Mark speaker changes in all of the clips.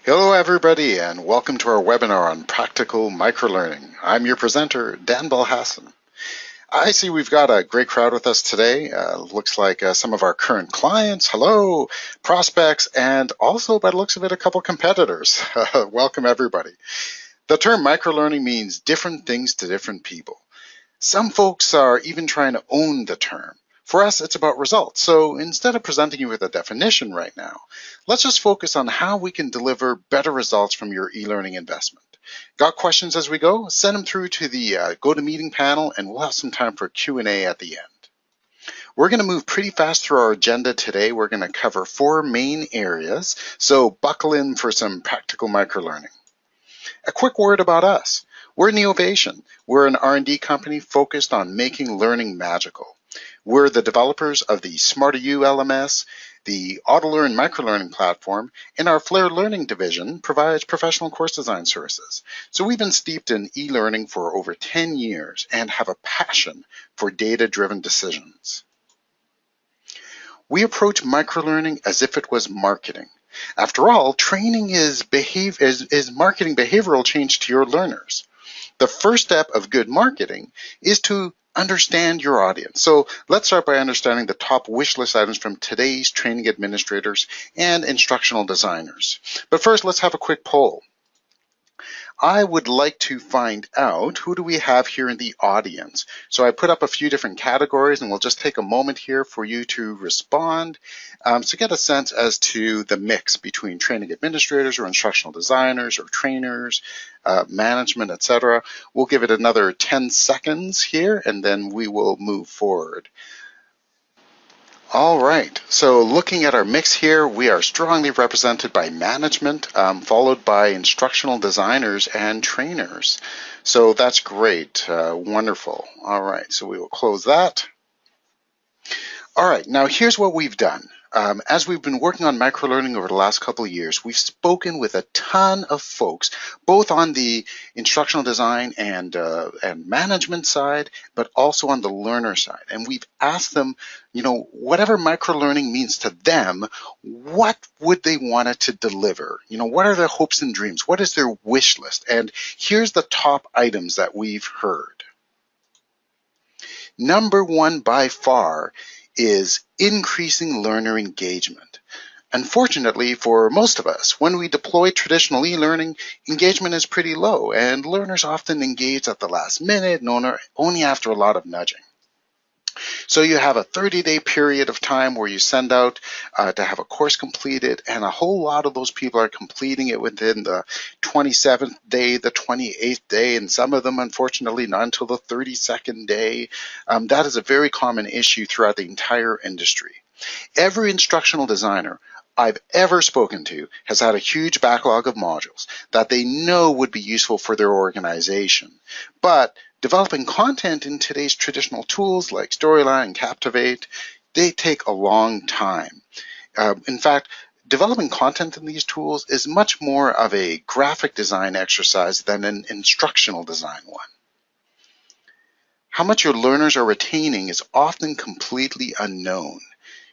Speaker 1: Hello everybody and welcome to our webinar on Practical Microlearning. I'm your presenter, Dan Belhassan. I see we've got a great crowd with us today. Looks like some of our current clients, hello, prospects, and also by the looks of it, a couple competitors. Welcome everybody. The term microlearning means different things to different people. Some folks are even trying to own the term. For us, it's about results. So instead of presenting you with a definition right now, let's just focus on how we can deliver better results from your e-learning investment. Got questions as we go? Send them through to the GoToMeeting panel and we'll have some time for Q&A at the end. We're going to move pretty fast through our agenda today. We're going to cover 4 main areas, so buckle in for some practical microlearning. A quick word about us. We're Neovation. We're an R&D company focused on making learning magical. We're the developers of the SmarterU LMS, the OttoLearn microlearning platform, and our Flair Learning division provides professional course design services. So we've been steeped in e-learning for over 10 years and have a passion for data-driven decisions. We approach microlearning as if it was marketing. After all, training is marketing behavioral change to your learners. The first step of good marketing is to understand your audience. So let's start by understanding the top wish list items from today's training administrators and instructional designers. But first, let's have a quick poll. I would like to find out who do we have here in the audience. So I put up a few different categories and we'll just take a moment here for you to respond to get a sense as to the mix between training administrators or instructional designers or trainers, management, etc. We'll give it another 10 seconds here and then we will move forward. All right, so looking at our mix here, we are strongly represented by management, followed by instructional designers and trainers. So that's great, wonderful. All right, so we will close that. All right, now here's what we've done. As we've been working on microlearning over the last couple of years, we've spoken with a ton of folks, both on the instructional design and management side, but also on the learner side. And we've asked them, whatever microlearning means to them, what would they want it to deliver? What are their hopes and dreams? What is their wish list? And here's the top items that we've heard. Number one by far is increasing learner engagement. Unfortunately, for most of us, when we deploy traditional e-learning, engagement is pretty low, and learners often engage at the last minute and only after a lot of nudging. So you have a 30-day period of time where you send out to have a course completed, and a whole lot of those people are completing it within the 27th day, the 28th day, and some of them, unfortunately, not until the 32nd day. That is a very common issue throughout the entire industry. Every instructional designer I've ever spoken to has had a huge backlog of modules that they know would be useful for their organization. But developing content in today's traditional tools like Storyline and Captivate, they take a long time. In fact, developing content in these tools is much more of a graphic design exercise than an instructional design one. How much your learners are retaining is often completely unknown.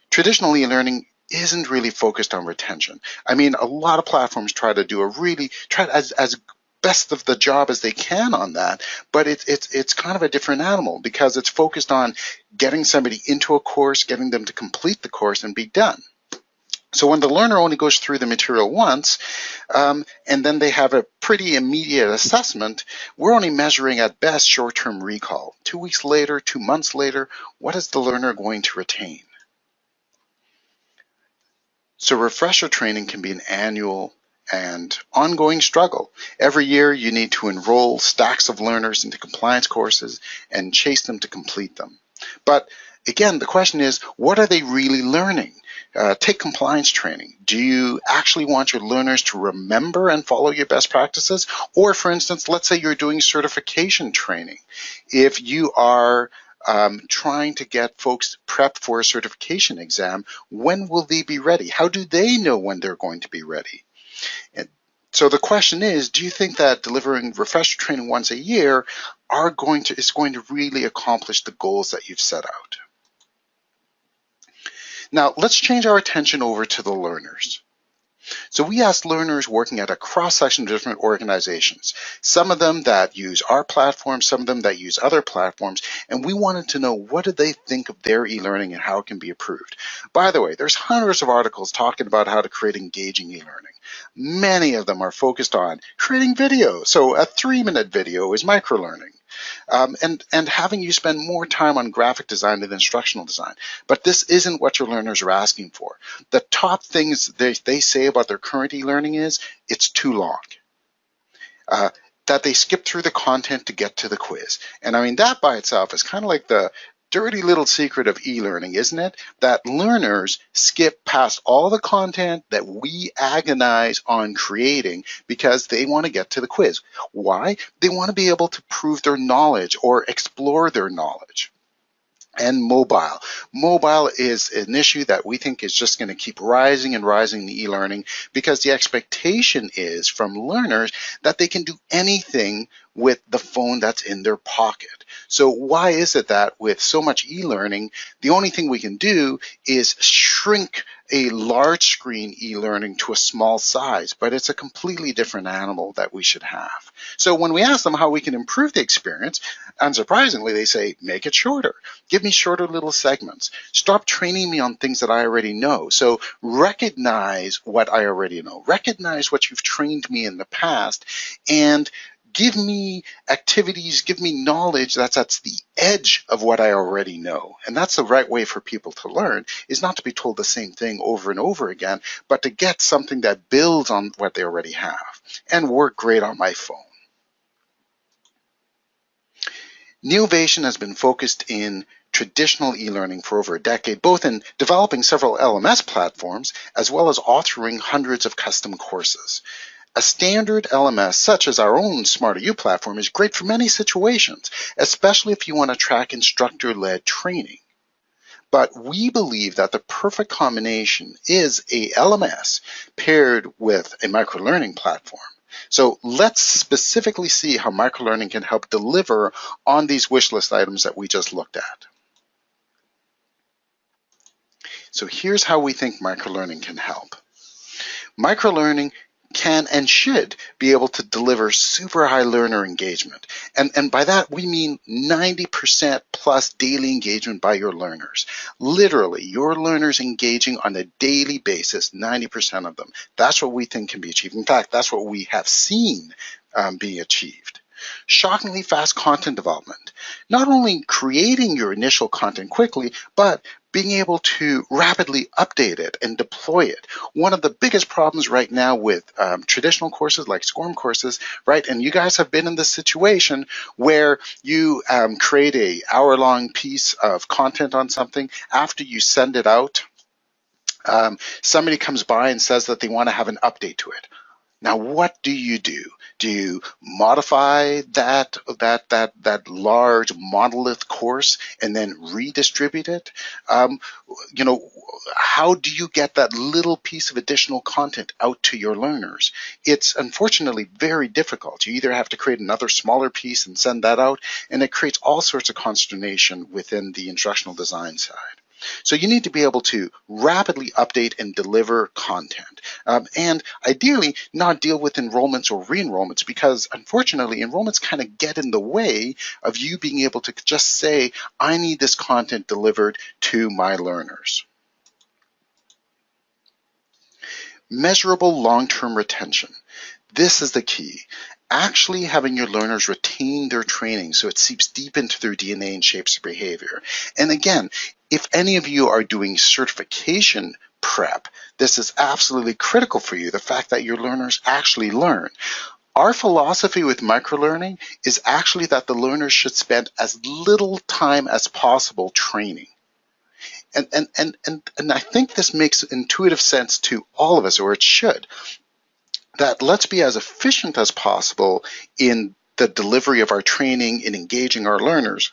Speaker 1: Traditional e-learning isn't really focused on retention. I mean, a lot of platforms try as best of the job as they can on that, but it's kind of a different animal because it's focused on getting somebody into a course, getting them to complete the course and be done. So when the learner only goes through the material once, and then they have a pretty immediate assessment, we're only measuring at best short-term recall. 2 weeks later, 2 months later, what is the learner going to retain? So refresher training can be an annual and ongoing struggle. Every year you need to enroll stacks of learners into compliance courses and chase them to complete them. But again, the question is, what are they really learning? Take compliance training. Do you actually want your learners to remember and follow your best practices? Or for instance, let's say you're doing certification training. If you are trying to get folks prepped for a certification exam, when will they be ready? How do they know when they're going to be ready? And so the question is, do you think that delivering refresher training once a year is going to really accomplish the goals that you've set out? Now, let's change our attention over to the learners. So we asked learners working at a cross-section of different organizations, some of them that use our platform, some of them that use other platforms, and we wanted to know what did they think of their e-learning and how it can be improved. By the way, there's hundreds of articles talking about how to create engaging e-learning. Many of them are focused on creating video. So a 3-minute video is microlearning. And having you spend more time on graphic design than instructional design. But this isn't what your learners are asking for. The top things they say about their current e-learning is it's too long. That they skip through the content to get to the quiz. And I mean, that by itself is kind of like the dirty little secret of e-learning, isn't it? That learners skip past all the content that we agonize on creating because they want to get to the quiz. Why? They want to be able to prove their knowledge or explore their knowledge. And mobile. Mobile is an issue that we think is just going to keep rising and rising in e-learning because the expectation is from learners that they can do anything with the phone that's in their pocket. So why is it that with so much e-learning, the only thing we can do is shrink a large screen e-learning to a small size, but it's a completely different animal that we should have. So when we ask them how we can improve the experience, unsurprisingly, they say, make it shorter. Give me shorter little segments. Stop training me on things that I already know. So recognize what I already know. Recognize what you've trained me in the past and give me activities, give me knowledge that's at the edge of what I already know. And that's the right way for people to learn, is not to be told the same thing over and over again, but to get something that builds on what they already have and work great on my phone. Neovation has been focused in traditional e-learning for over a decade, both in developing several LMS platforms as well as authoring hundreds of custom courses. A standard LMS, such as our own SmarterU platform, is great for many situations, especially if you want to track instructor-led training. But we believe that the perfect combination is a LMS paired with a microlearning platform. So let's specifically see how microlearning can help deliver on these wish list items that we just looked at. So here's how we think microlearning can help. Microlearning can and should be able to deliver super high learner engagement. And by that, we mean 90% plus daily engagement by your learners. Literally, your learners engaging on a daily basis, 90% of them. That's what we think can be achieved. In fact, that's what we have seen being achieved. Shockingly fast content development. Not only creating your initial content quickly, but being able to rapidly update it and deploy it. One of the biggest problems right now with traditional courses like SCORM courses, right, and you guys have been in this situation where you create an hour-long piece of content on something. After you send it out, somebody comes by and says that they want to have an update to it. Now, what do? Do you modify that large monolith course and then redistribute it? You know, how do you get that little piece of additional content out to your learners? It's unfortunately very difficult. You either have to create another smaller piece and send that out, and it creates all sorts of consternation within the instructional design side. So you need to be able to rapidly update and deliver content. And ideally not deal with enrollments or re-enrollments, because unfortunately enrollments kind of get in the way of you being able to just say, I need this content delivered to my learners. Measurable long-term retention. This is the key. Actually having your learners retain their training so it seeps deep into their DNA and shapes their behavior. And again, if any of you are doing certification prep, this is absolutely critical for you, the fact that your learners actually learn. Our philosophy with microlearning is actually that the learners should spend as little time as possible training. And I think this makes intuitive sense to all of us, or it should, that let's be as efficient as possible in the delivery of our training, in engaging our learners,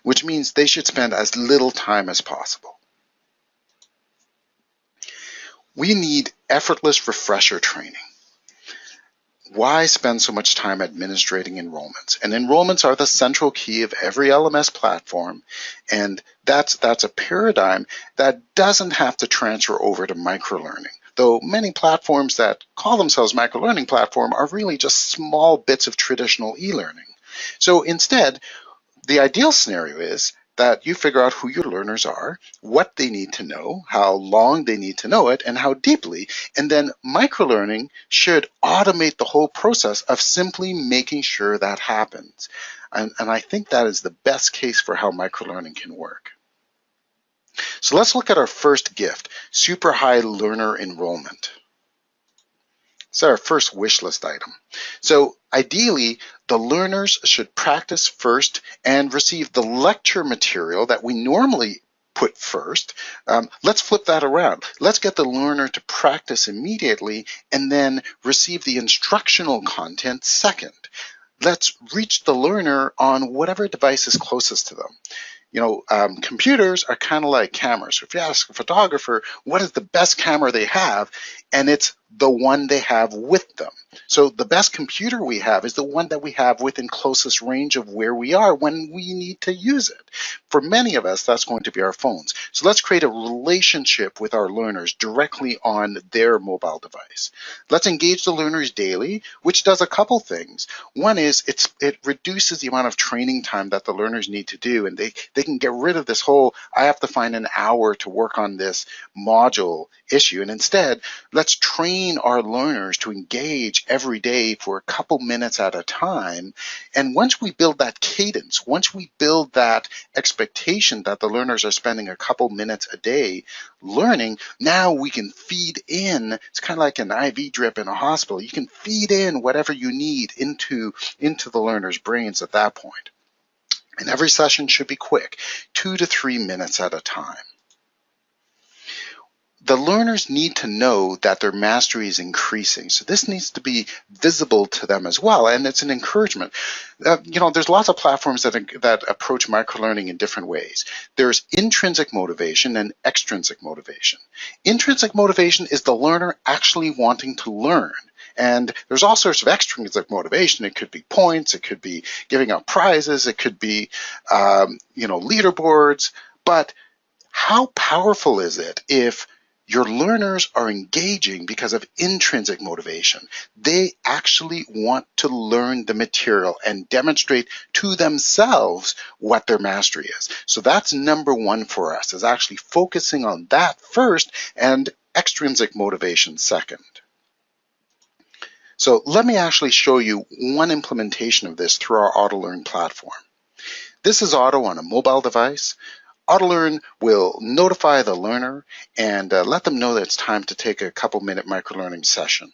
Speaker 1: which means they should spend as little time as possible. We need effortless refresher training. Why spend so much time administrating enrollments? And enrollments are the central key of every LMS platform, and that's a paradigm that doesn't have to transfer over to microlearning. though many platforms that call themselves microlearning platform are really just small bits of traditional e-learning. So instead, the ideal scenario is that you figure out who your learners are, what they need to know, how long they need to know it, and how deeply. And then microlearning should automate the whole process of simply making sure that happens. And I think that is the best case for how microlearning can work. So let's look at our first gift, super high learner enrollment. It's our first wish list item. So ideally, the learners should practice first and receive the lecture material that we normally put first. Let's flip that around. Let's get the learner to practice immediately and then receive the instructional content second. Let's reach the learner on whatever device is closest to them. Computers are kind of like cameras. So if you ask a photographer what is the best camera they have, and it's the one they have with them. So the best computer we have is the one that we have within closest range of where we are when we need to use it. For many of us, that's going to be our phones. So let's create a relationship with our learners directly on their mobile device. Let's engage the learners daily, which does a couple things. One is it reduces the amount of training time that the learners need to do, and they can get rid of this whole, I have to find an hour to work on this module issue. And instead, let's train our learners to engage every day for a couple minutes at a time. And once we build that cadence, once we build that expectation that the learners are spending a couple minutes a day learning, now we can feed in, it's kind of like an IV drip in a hospital. You can feed in whatever you need into the learner's brains at that point. And every session should be quick, 2 to 3 minutes at a time. The learners need to know that their mastery is increasing. So this needs to be visible to them as well, and it's an encouragement. There's lots of platforms that approach microlearning in different ways. There's intrinsic motivation and extrinsic motivation. Intrinsic motivation is the learner actually wanting to learn. And there's all sorts of extrinsic motivation. It could be points, it could be giving out prizes, it could be leaderboards. But how powerful is it if your learners are engaging because of intrinsic motivation? They actually want to learn the material and demonstrate to themselves what their mastery is. So that's number one for us, is actually focusing on that first and extrinsic motivation second. So let me actually show you one implementation of this through our OttoLearn platform. This is Otto on a mobile device. OttoLearn will notify the learner and let them know that it's time to take a couple-minute microlearning session.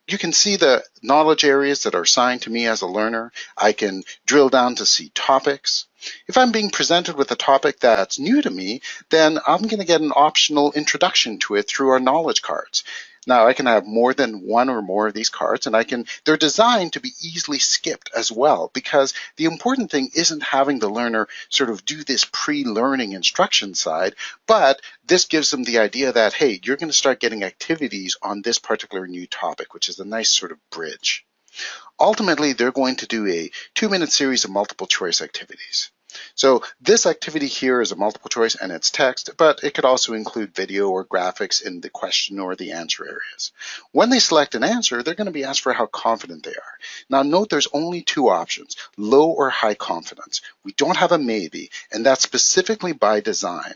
Speaker 1: You can see the knowledge areas that are assigned to me as a learner. I can drill down to see topics. If I'm being presented with a topic that's new to me, then I'm going to get an optional introduction to it through our knowledge cards. Now, I can have more than one or more of these cards, and they're designed to be easily skipped as well, because the important thing isn't having the learner sort of do this pre-learning instruction side, but this gives them the idea that, hey, you're going to start getting activities on this particular new topic, which is a nice sort of bridge. Ultimately, they're going to do a 2-minute series of multiple choice activities. So this activity here is a multiple choice and it's text, but it could also include video or graphics in the question or the answer areas. When they select an answer, they're going to be asked for how confident they are. Now note there's only two options, low or high confidence. We don't have a maybe, and that's specifically by design,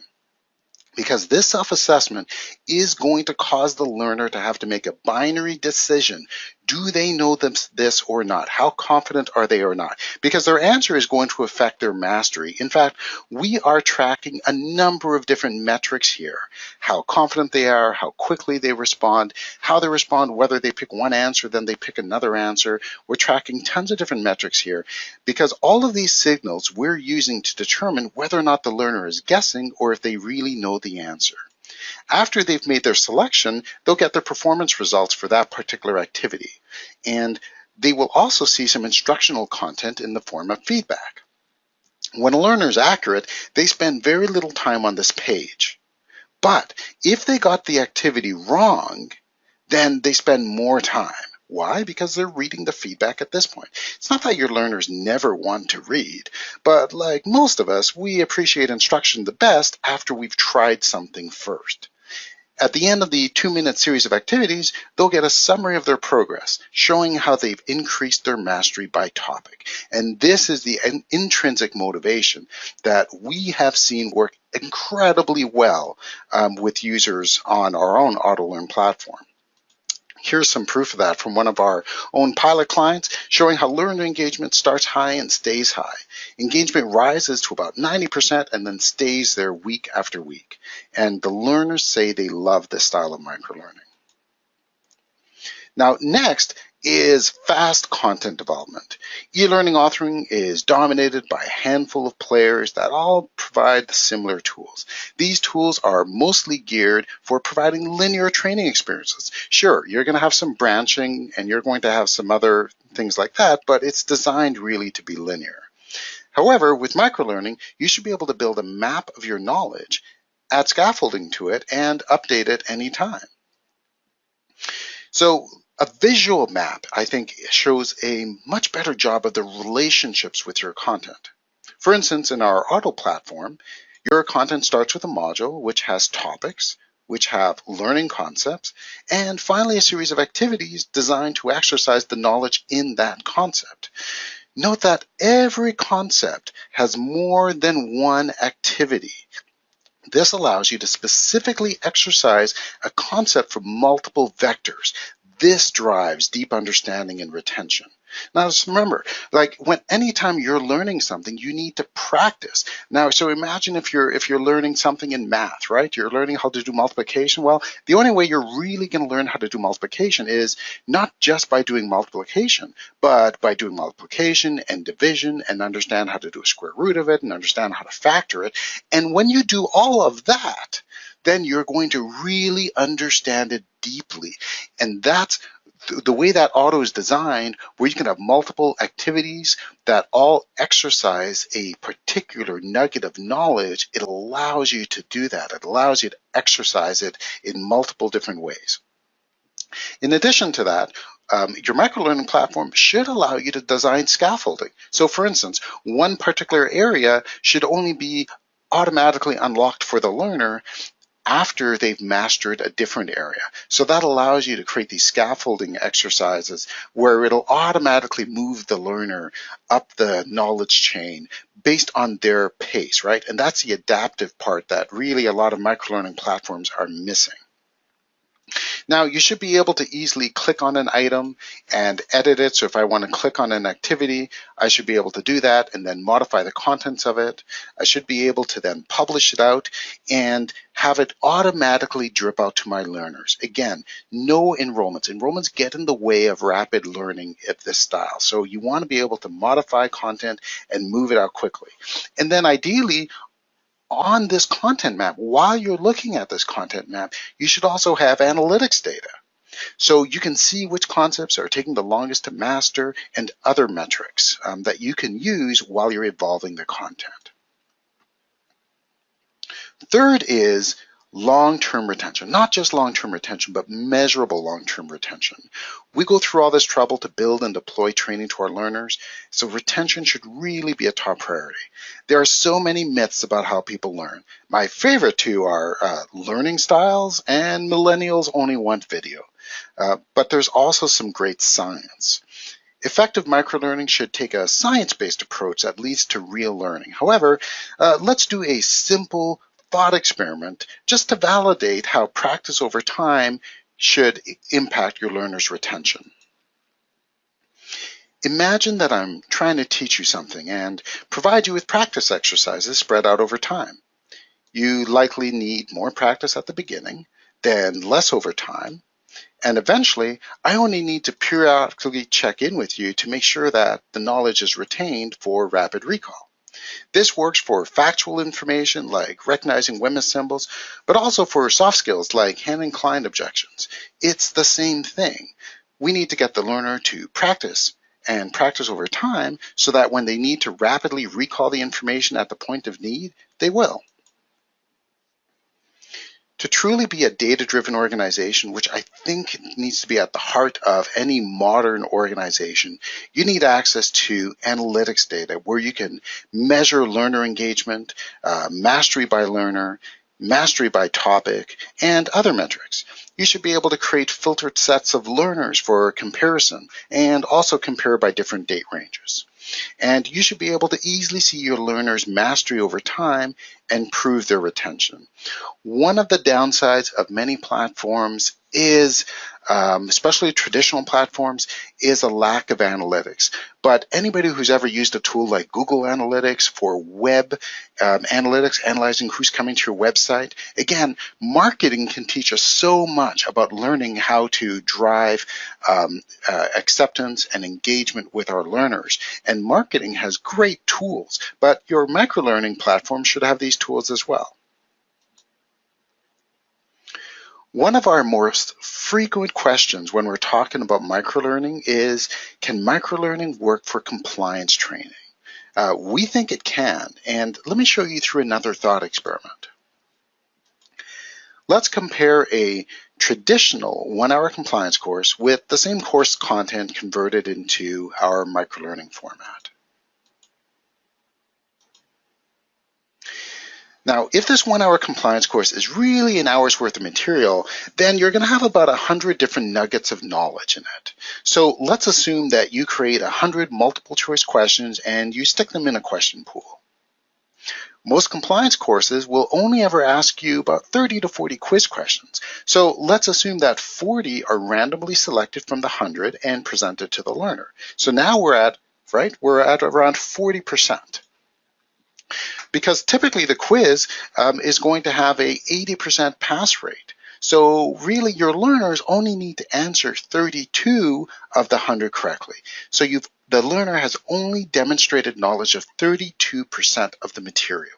Speaker 1: because this self-assessment is going to cause the learner to have to make a binary decision. Do they know this or not? How confident are they or not? Because their answer is going to affect their mastery. In fact, we are tracking a number of different metrics here. How confident they are, how quickly they respond, how they respond, whether they pick one answer, then they pick another answer. We're tracking tons of different metrics here, because all of these signals we're using to determine whether or not the learner is guessing or if they really know the answer. After they've made their selection, they'll get their performance results for that particular activity. And they will also see some instructional content in the form of feedback. When a learner is accurate, they spend very little time on this page. But if they got the activity wrong, then they spend more time. Why? Because they're reading the feedback at this point. It's not that your learners never want to read, but like most of us, we appreciate instruction the best after we've tried something first. At the end of the 2-minute series of activities, they'll get a summary of their progress, showing how they've increased their mastery by topic. And this is the intrinsic motivation that we have seen work incredibly well with users on our own OttoLearn platform. Here's some proof of that from one of our own pilot clients, showing how learner engagement starts high and stays high. Engagement rises to about 90% and then stays there week after week. And the learners say they love this style of microlearning. Now, next is fast content development. E-learning authoring is dominated by a handful of players that all provide similar tools. These tools are mostly geared for providing linear training experiences. Sure, you're going to have some branching and you're going to have some other things like that, but it's designed really to be linear. However, with microlearning, you should be able to build a map of your knowledge, add scaffolding to it, and update it anytime. So a visual map, I think, shows a much better job of the relationships with your content. For instance, in our Otto platform, your content starts with a module which has topics, which have learning concepts, and finally a series of activities designed to exercise the knowledge in that concept. Note that every concept has more than one activity. This allows you to specifically exercise a concept from multiple vectors. This drives deep understanding and retention. Now, just remember, anytime you're learning something, you need to practice. Now, so imagine if you're learning something in math, right? You're learning how to do multiplication. Well, the only way you're really going to learn how to do multiplication is not just by doing multiplication, but by doing multiplication and division and understand how to do a square root of it and understand how to factor it. And when you do all of that, then you're going to really understand it deeply. And that's the way that Otto is designed, where you can have multiple activities that all exercise a particular nugget of knowledge. It allows you to do that. It allows you to exercise it in multiple different ways. In addition to that, your microlearning platform should allow you to design scaffolding. So for instance, one particular area should only be automatically unlocked for the learner after they've mastered a different area. So that allows you to create these scaffolding exercises where it'll automatically move the learner up the knowledge chain based on their pace, right? And that's the adaptive part that really a lot of microlearning platforms are missing. Now, you should be able to easily click on an item and edit it. So if I want to click on an activity, I should be able to do that and then modify the contents of it. I should be able to then publish it out and have it automatically drip out to my learners. Again, no enrollments. Enrollments get in the way of rapid learning of this style. So you want to be able to modify content and move it out quickly. And then ideally, on this content map, while you're looking at this content map, you should also have analytics data. So you can see which concepts are taking the longest to master and other metrics that you can use while you're evolving the content. Third is long-term retention, not just long-term retention, but measurable long-term retention. We go through all this trouble to build and deploy training to our learners, so retention should really be a top priority. There are so many myths about how people learn. My favorite two are learning styles and millennials only want video. But there's also some great science. Effective microlearning should take a science-based approach that leads to real learning. However, let's do a simple thought experiment just to validate how practice over time should impact your learner's retention. Imagine that I'm trying to teach you something and provide you with practice exercises spread out over time. You likely need more practice at the beginning, then less over time, and eventually I only need to periodically check in with you to make sure that the knowledge is retained for rapid recall. This works for factual information like recognizing women's symbols, but also for soft skills like hand-inclined objections. It's the same thing. We need to get the learner to practice and practice over time so that when they need to rapidly recall the information at the point of need, they will. To truly be a data-driven organization, which I think needs to be at the heart of any modern organization, you need access to analytics data where you can measure learner engagement, mastery by learner, mastery by topic, and other metrics. You should be able to create filtered sets of learners for comparison and also compare by different date ranges. And you should be able to easily see your learners' mastery over time and prove their retention. One of the downsides of many platforms is, especially traditional platforms, is a lack of analytics. But anybody who's ever used a tool like Google Analytics for web analytics, analyzing who's coming to your website, again, marketing can teach us so much about learning how to drive acceptance and engagement with our learners. And marketing has great tools, but your microlearning platform should have these tools as well. One of our most frequent questions when we're talking about microlearning is, can microlearning work for compliance training? We think it can, and let me show you through another thought experiment. Let's compare a traditional 1-hour compliance course with the same course content converted into our microlearning format. Now, if this 1-hour compliance course is really an hour's worth of material, then you're going to have about 100 different nuggets of knowledge in it. So let's assume that you create 100 multiple choice questions and you stick them in a question pool. Most compliance courses will only ever ask you about 30 to 40 quiz questions. So let's assume that 40 are randomly selected from the 100 and presented to the learner. So now we're at around 40%. Because typically the quiz is going to have a 80% pass rate. So really your learners only need to answer 32 of the 100 correctly. So the learner has only demonstrated knowledge of 32% of the material.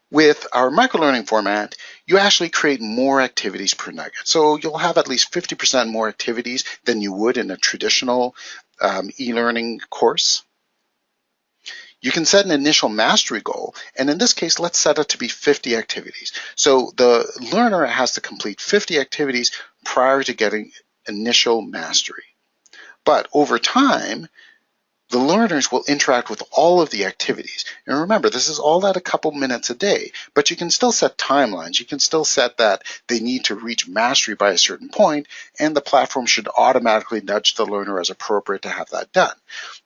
Speaker 1: With our microlearning format, you actually create more activities per nugget. So you'll have at least 50% more activities than you would in a traditional e-learning course. You can set an initial mastery goal, and in this case, let's set it to be 50 activities. So the learner has to complete 50 activities prior to getting initial mastery. But over time, the learners will interact with all of the activities. And remember, this is all at a couple minutes a day, but you can still set timelines. You can still set that they need to reach mastery by a certain point, and the platform should automatically nudge the learner as appropriate to have that done.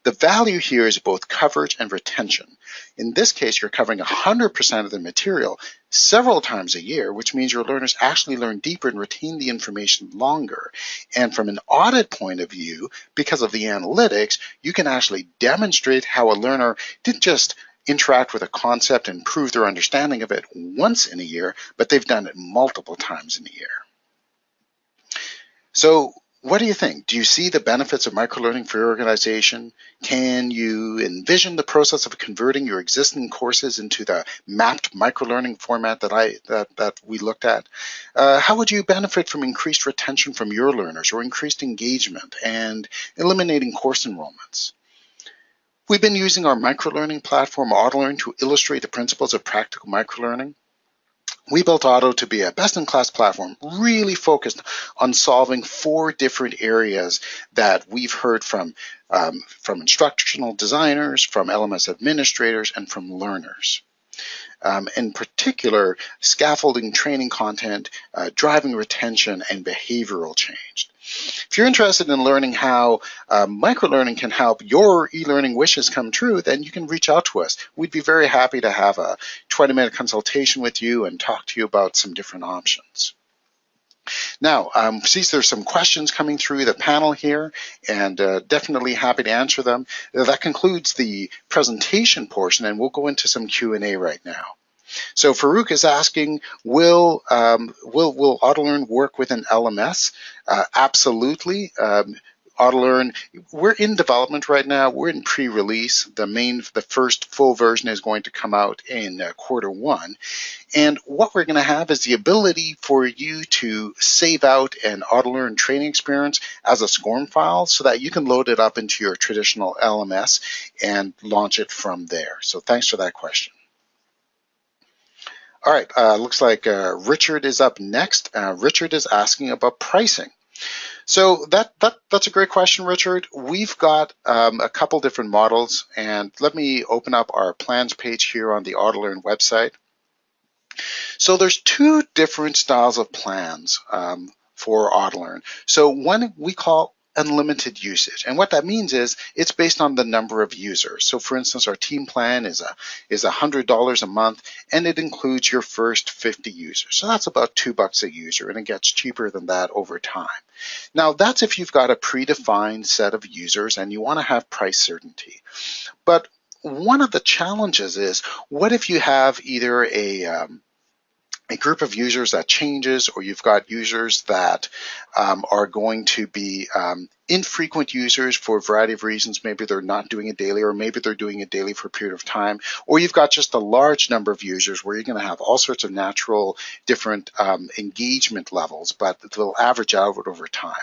Speaker 1: The value here is both coverage and retention. In this case, you're covering 100% of the material several times a year, which means your learners actually learn deeper and retain the information longer. And from an audit point of view, because of the analytics, you can actually demonstrate how a learner didn't just interact with a concept and prove their understanding of it once in a year, but they've done it multiple times in a year. So what do you think? Do you see the benefits of microlearning for your organization? Can you envision the process of converting your existing courses into the mapped microlearning format that we looked at? How would you benefit from increased retention from your learners or increased engagement and eliminating course enrollments? We've been using our microlearning platform, OttoLearn, to illustrate the principles of practical microlearning. We built Otto to be a best-in-class platform, really focused on solving 4 different areas that we've heard from instructional designers, from LMS administrators, and from learners. In particular, scaffolding training content, driving retention, and behavioral change. If you're interested in learning how microlearning can help your e-learning wishes come true, then you can reach out to us. We'd be very happy to have a 20-minute consultation with you and talk to you about some different options. Now, see there's some questions coming through the panel here, and definitely happy to answer them. That concludes the presentation portion, and we'll go into some Q&A right now. So Farouk is asking, will OttoLearn work with an LMS? Absolutely. OttoLearn, we're in development right now. We're in pre-release. The first full version is going to come out in Q1. And what we're going to have is the ability for you to save out an OttoLearn training experience as a SCORM file so that you can load it up into your traditional LMS and launch it from there. So thanks for that question. All right, looks like Richard is up next. Richard is asking about pricing. So that's a great question, Richard. We've got a couple different models, and let me open up our plans page here on the OttoLearn website. So there's two different styles of plans for OttoLearn. So one we call unlimited usage, and what that means is it's based on the number of users. So for instance, our team plan is $100 a month, and it includes your first 50 users. So that's about $2 a user, and it gets cheaper than that over time. Now that's if you've got a predefined set of users and you want to have price certainty. But one of the challenges is, what if you have either a group of users that changes, or you've got users that are going to be infrequent users for a variety of reasons. Maybe they're not doing it daily, or maybe they're doing it daily for a period of time, or you've got just a large number of users where you're going to have all sorts of natural different engagement levels, but they'll average out over time.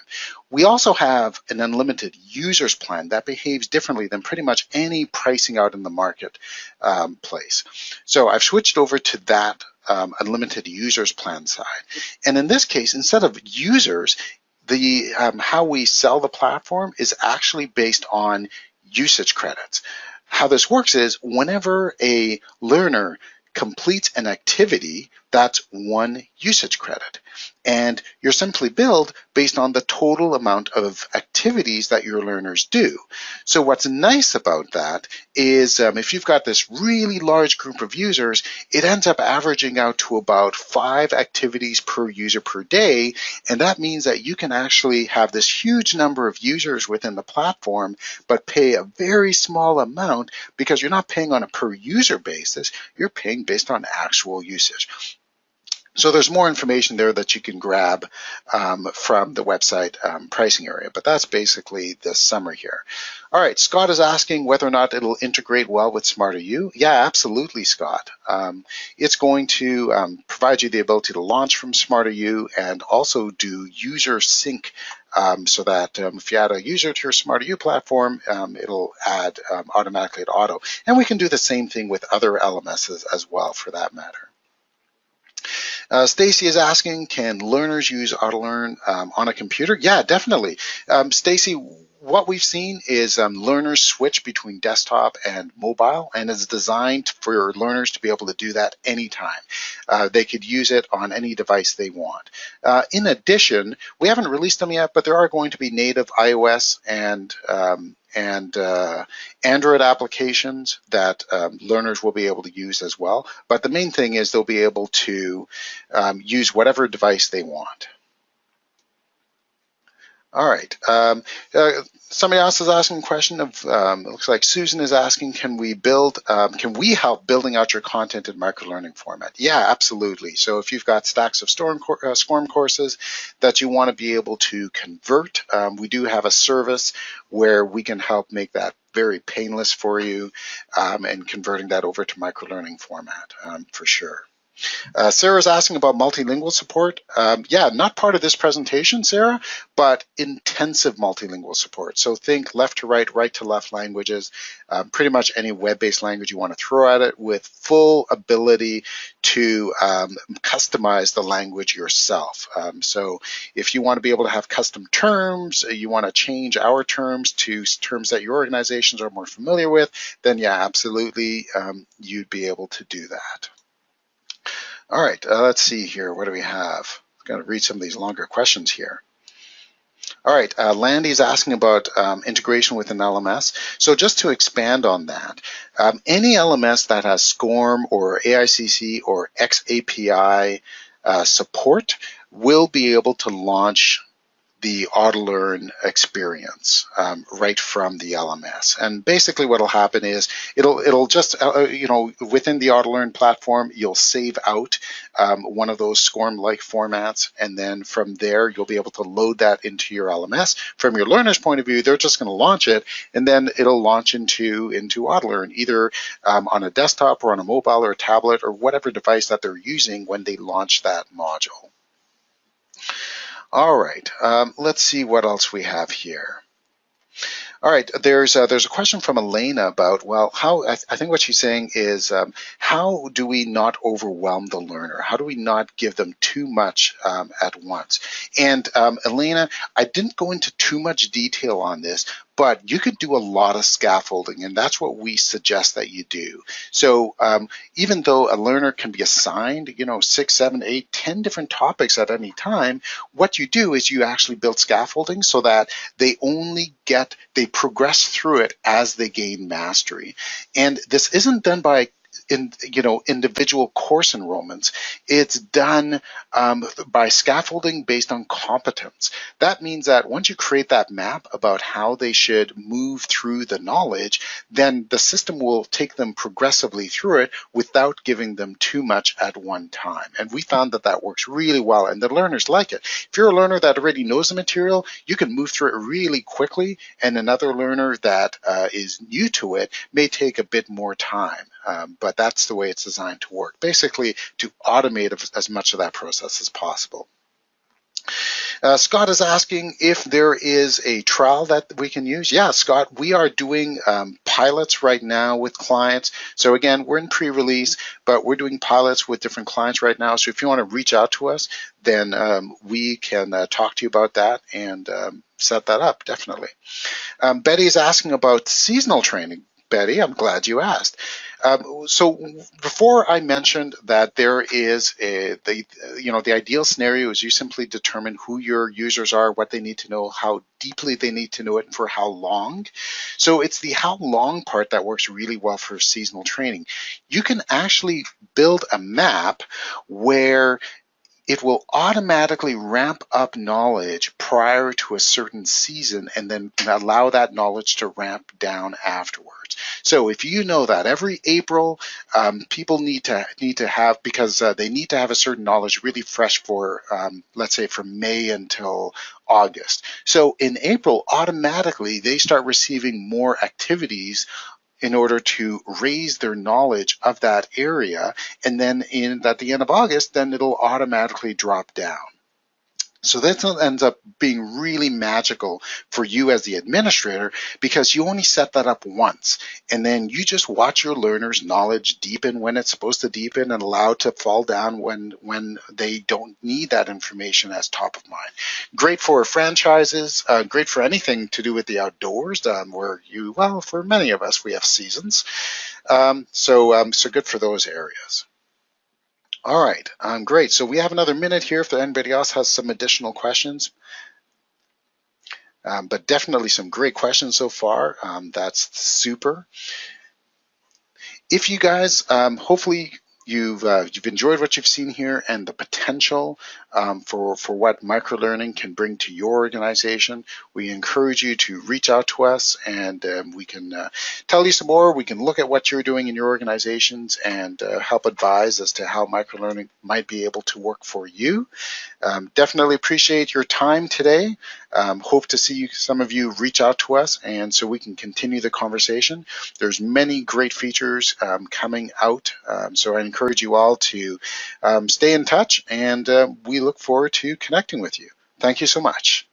Speaker 1: We also have an unlimited users plan that behaves differently than pretty much any pricing out in the market place. So I've switched over to that unlimited users plan side. And in this case, instead of users, the how we sell the platform is actually based on usage credits. How this works is, whenever a learner completes an activity, that's one usage credit. And you're simply billed based on the total amount of activities that your learners do. So what's nice about that is if you've got this really large group of users, it ends up averaging out to about 5 activities per user per day. And that means that you can actually have this huge number of users within the platform, but pay a very small amount, because you're not paying on a per user basis, you're paying based on actual usage. So there's more information there that you can grab from the website pricing area, but that's basically the summary here. All right, Scott is asking whether or not it'll integrate well with SmarterU. Yeah, absolutely, Scott. It's going to provide you the ability to launch from SmarterU and also do user sync, so that if you add a user to your SmarterU platform, it'll add automatically to Otto. And we can do the same thing with other LMSs as well, for that matter. Stacy is asking, can learners use OttoLearn on a computer? Yeah, definitely. Stacy, what we've seen is learners switch between desktop and mobile, and it's designed for learners to be able to do that anytime. They could use it on any device they want. In addition, we haven't released them yet, but there are going to be native iOS and Android applications that learners will be able to use as well. But the main thing is they'll be able to use whatever device they want. All right. Somebody else is asking a question of, it looks like Susan is asking, can we help building out your content in microlearning format? Yeah, absolutely. So if you've got stacks of SCORM courses that you want to be able to convert, we do have a service where we can help make that very painless for you, and converting that over to microlearning format for sure. Sarah's asking about multilingual support. Yeah, not part of this presentation, Sarah, but intensive multilingual support. So think left to right, right to left languages, pretty much any web-based language you want to throw at it, with full ability to customize the language yourself. So if you want to be able to have custom terms, you want to change our terms to terms that your organizations are more familiar with, then yeah, absolutely, you'd be able to do that. All right, let's see here. What do we have? I've got to read some of these longer questions here. All right, Landy's asking about integration with an LMS. So just to expand on that, any LMS that has SCORM or AICC or XAPI support will be able to launch the OttoLearn experience right from the LMS. And basically what will happen is it'll just, within the OttoLearn platform, you'll save out one of those SCORM-like formats, and then from there, you'll be able to load that into your LMS. From your learner's point of view, they're just gonna launch it, and then it'll launch into OttoLearn, either on a desktop or on a mobile or a tablet or whatever device that they're using when they launch that module. All right, let's see what else we have here. All right, there's a question from Elena about, well, how, I think what she's saying is, how do we not overwhelm the learner? How do we not give them too much at once? And Elena, I didn't go into too much detail on this, but you could do a lot of scaffolding, and that's what we suggest that you do. So even though a learner can be assigned, 6, 7, 8, 10 different topics at any time, what you do is you actually build scaffolding so that they progress through it as they gain mastery. And this isn't done by individual course enrollments. It's done by scaffolding based on competence. That means that once you create that map about how they should move through the knowledge, then the system will take them progressively through it without giving them too much at one time. And we found that that works really well, and the learners like it. If you're a learner that already knows the material, you can move through it really quickly, and another learner that is new to it may take a bit more time. But that's the way it's designed to work, basically to automate as much of that process as possible. Scott is asking if there is a trial that we can use. Yeah, Scott, we are doing pilots right now with clients. So again, we're in pre-release, but we're doing pilots with different clients right now. So if you want to reach out to us, then we can talk to you about that and set that up, definitely. Betty is asking about seasonal training. Betty, I'm glad you asked. So before I mentioned that there is the ideal scenario is you simply determine who your users are, what they need to know, how deeply they need to know it, and for how long. So it's the how long part that works really well for seasonal training. You can actually build a map where it will automatically ramp up knowledge prior to a certain season and then allow that knowledge to ramp down afterwards. So if you know that every April people need to have, because they need to have a certain knowledge really fresh for let's say from May until August. So in April, automatically they start receiving more activities in order to raise their knowledge of that area. And then at the end of August, then it'll automatically drop down. So that ends up being really magical for you as the administrator, because you only set that up once, and then you just watch your learners' knowledge deepen when it's supposed to deepen and allow it to fall down when they don't need that information as top of mind. Great for franchises, great for anything to do with the outdoors, for many of us, we have seasons. So good for those areas. All right, great. So we have another minute here if anybody else has some additional questions. But definitely some great questions so far. That's super. If you guys, hopefully you've enjoyed what you've seen here and the potential for what microlearning can bring to your organization. We encourage you to reach out to us, and we can tell you some more. We can look at what you're doing in your organizations and help advise as to how microlearning might be able to work for you. Definitely appreciate your time today. Hope to see some of you reach out to us, and so we can continue the conversation. There's many great features coming out, so I encourage you all to stay in touch, and we look forward to connecting with you. Thank you so much.